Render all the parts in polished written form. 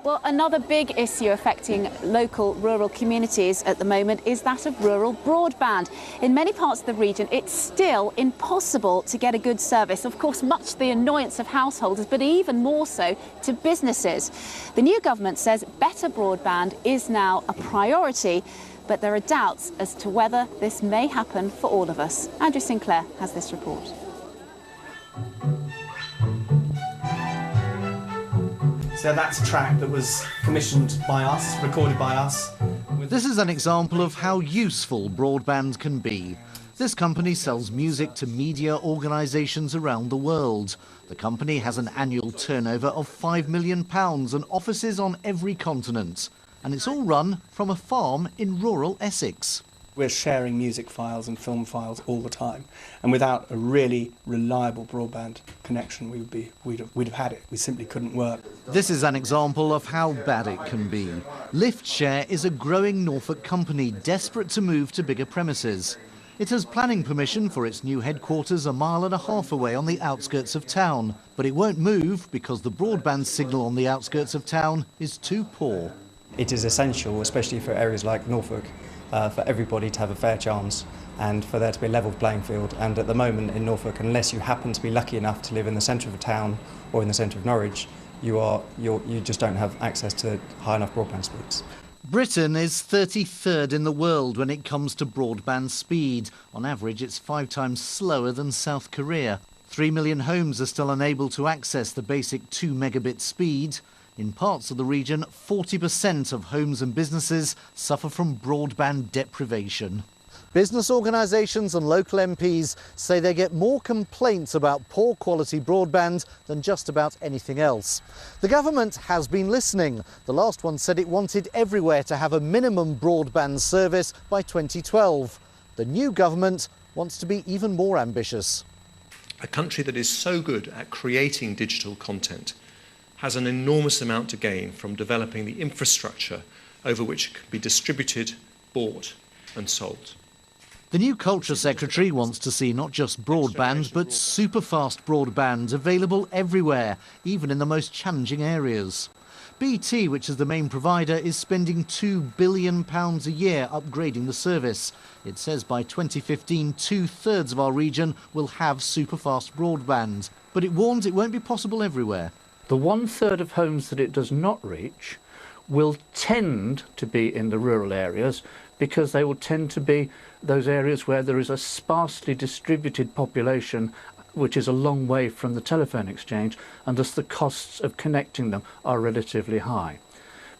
Well, another big issue affecting local rural communities at the moment is that of rural broadband. In many parts of the region, it's still impossible to get a good service. Of course, much to the annoyance of householders, but even more so to businesses. The new government says better broadband is now a priority, but there are doubts as to whether this may happen for all of us. Andrew Sinclair has this report. So that's a track that was commissioned by us, recorded by us. This is an example of how useful broadband can be. This company sells music to media organisations around the world. The company has an annual turnover of £5 million and offices on every continent. And it's all run from a farm in rural Essex. We're sharing music files and film files all the time, and without a really reliable broadband connection, we'd have had it. We simply couldn't work. This is an example of how bad it can be. LiftShare is a growing Norfolk company desperate to move to bigger premises. It has planning permission for its new headquarters a mile and a half away on the outskirts of town, but it won't move because the broadband signal on the outskirts of town is too poor. It is essential, especially for areas like Norfolk, for everybody to have a fair chance and for there to be a level playing field. And at the moment in Norfolk, unless you happen to be lucky enough to live in the centre of a town or in the centre of Norwich, you just don't have access to high enough broadband speeds. Britain is 33rd in the world when it comes to broadband speed. On average, it's 5 times slower than South Korea. 3 million homes are still unable to access the basic 2 megabit speed. In parts of the region, 40% of homes and businesses suffer from broadband deprivation. Business organisations and local MPs say they get more complaints about poor quality broadband than just about anything else. The government has been listening. The last one said it wanted everywhere to have a minimum broadband service by 2012. The new government wants to be even more ambitious. A country that is so good at creating digital content has an enormous amount to gain from developing the infrastructure over which it can be distributed, bought and sold. The new Culture Secretary wants to see not just broadband, but super-fast broadband available everywhere, even in the most challenging areas. BT, which is the main provider, is spending £2 billion a year upgrading the service. It says by 2015, 2/3 of our region will have super-fast broadband. But it warns it won't be possible everywhere. The 1/3 of homes that it does not reach will tend to be in the rural areas because they will tend to be those areas where there is a sparsely distributed population which is a long way from the telephone exchange, and thus the costs of connecting them are relatively high.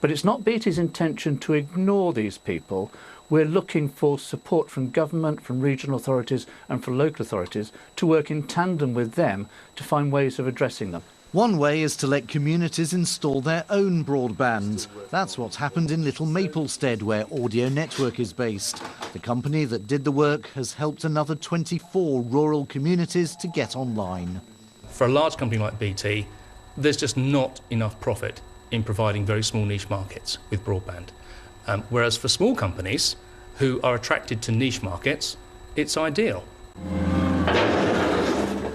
But it's not BT's intention to ignore these people. We're looking for support from government, from regional authorities and from local authorities to work in tandem with them to find ways of addressing them. One way is to let communities install their own broadband. That's what's happened in Little Maplestead, where Audio Network is based. The company that did the work has helped another 24 rural communities to get online. For a large company like BT, there's just not enough profit in providing very small niche markets with broadband. Whereas for small companies who are attracted to niche markets, it's ideal.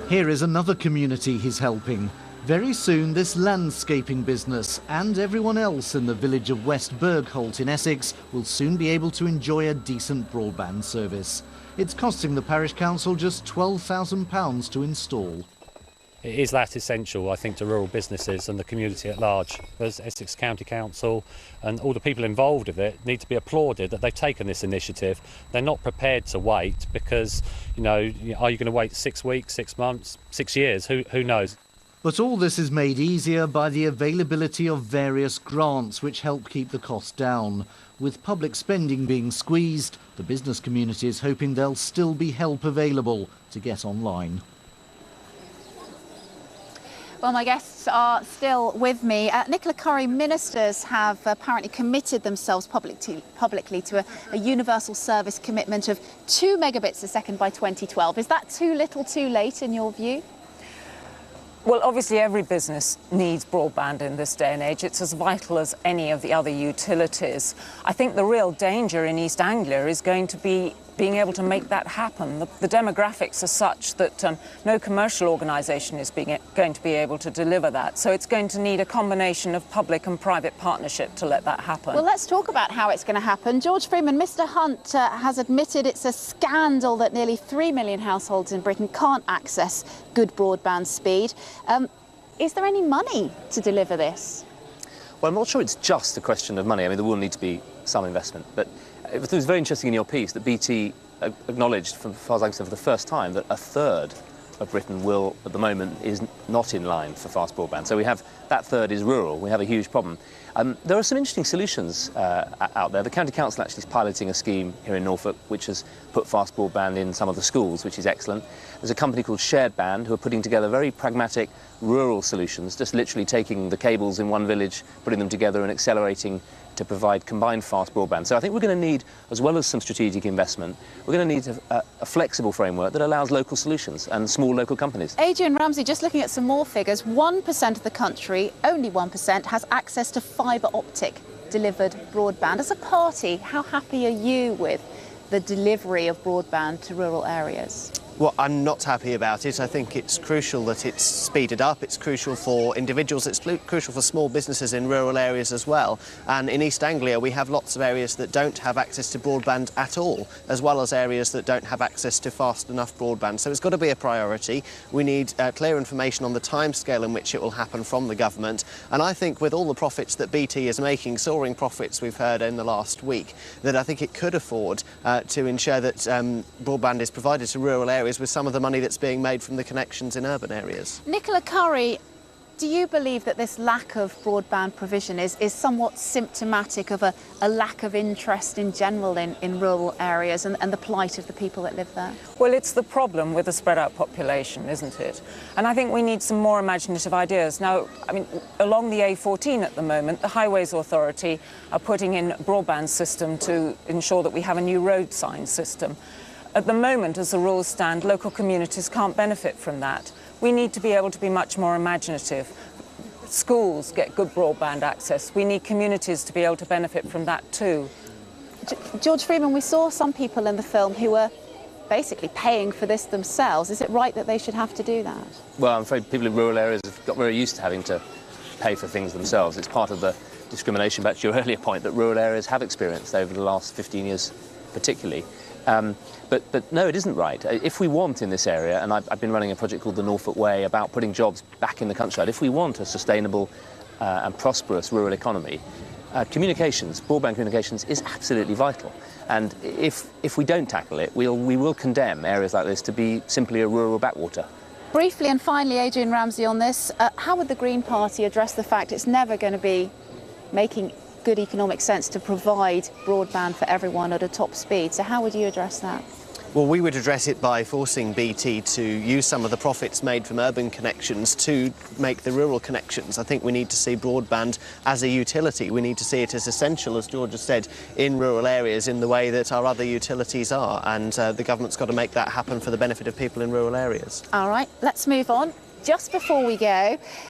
Here is another community he's helping. Very soon, this landscaping business and everyone else in the village of West Bergholt in Essex will soon be able to enjoy a decent broadband service. It's costing the parish council just £12,000 to install. It is that essential, I think, to rural businesses and the community at large. As Essex County Council and all the people involved with it need to be applauded that they've taken this initiative. They're not prepared to wait because, are you going to wait 6 weeks, 6 months, 6 years? Who knows? But all this is made easier by the availability of various grants which help keep the cost down. With public spending being squeezed, the business community is hoping there'll still be help available to get online. Well, my guests are still with me. Nicola Curry, ministers have apparently committed themselves publicly to a universal service commitment of 2 megabits a second by 2012. Is that too little too late in your view? Well, obviously every business needs broadband in this day and age. It's as vital as any of the other utilities. I think the real danger in East Anglia is going to be being able to make that happen. The demographics are such that no commercial organisation is going to be able to deliver that. So it's going to need a combination of public and private partnership to let that happen. Well, let's talk about how it's going to happen. George Freeman, Mr Hunt has admitted it's a scandal that nearly 3 million households in Britain can't access good broadband speed. Is there any money to deliver this? Well, I'm not sure it's just a question of money. I mean, there will need to be some investment. But it was very interesting in your piece that BT acknowledged, as far as I'm concerned, for the first time, that a third of Britain will, at the moment, is not in line for fast broadband. So we have, that third is rural. We have a huge problem. There are some interesting solutions out there. The County Council actually is piloting a scheme here in Norfolk which has put fast broadband in some of the schools, which is excellent. There's a company called Shared Band who are putting together very pragmatic rural solutions, just literally taking the cables in one village, putting them together and accelerating to provide combined fast broadband. So I think we're going to need, as well as some strategic investment, we're going to need a flexible framework that allows local solutions and small local companies. Adrian Ramsey, just looking at some more figures, 1% of the country, only 1%, has access to fibre optic delivered broadband. As a party, how happy are you with the delivery of broadband to rural areas? Well, I'm not happy about it. I think it's crucial that it's speeded up. It's crucial for individuals. It's crucial for small businesses in rural areas as well. And in East Anglia, we have lots of areas that don't have access to broadband at all, as well as areas that don't have access to fast enough broadband. So it's got to be a priority. We need clear information on the timescale in which it will happen from the government. And I think with all the profits that BT is making, soaring profits we've heard in the last week, that I think it could afford to ensure that broadband is provided to rural areas with some of the money that's being made from the connections in urban areas. Nicola Curry, do you believe that this lack of broadband provision is somewhat symptomatic of a lack of interest in general in rural areas and the plight of the people that live there? Well, it's the problem with a spread out population, isn't it? And I think we need some more imaginative ideas. Now, I mean, along the A14 at the moment, the Highways Authority are putting in a broadband system to ensure that we have a new road sign system. At the moment, as the rules stand, local communities can't benefit from that. We need to be able to be much more imaginative. Schools get good broadband access. We need communities to be able to benefit from that too. George Freeman, we saw some people in the film who were basically paying for this themselves. Is it right that they should have to do that? Well, I'm afraid people in rural areas have got very used to having to pay for things themselves. It's part of the discrimination, back to your earlier point, that rural areas have experienced over the last 15 years particularly. But no, it isn't right. If we want in this area, and I've been running a project called the Norfolk Way about putting jobs back in the countryside, if we want a sustainable and prosperous rural economy, communications, broadband communications, is absolutely vital. And if we don't tackle it, we will condemn areas like this to be simply a rural backwater. Briefly and finally, Adrian Ramsey, on this, how would the Green Party address the fact it's never going to be making good economic sense to provide broadband for everyone at a top speed? So how would you address that? Well, we would address it by forcing BT to use some of the profits made from urban connections to make the rural connections. I think we need to see broadband as a utility. We need to see it as essential, as George has said, in rural areas in the way that our other utilities are. And the government's got to make that happen for the benefit of people in rural areas. All right, let's move on. Just before we go,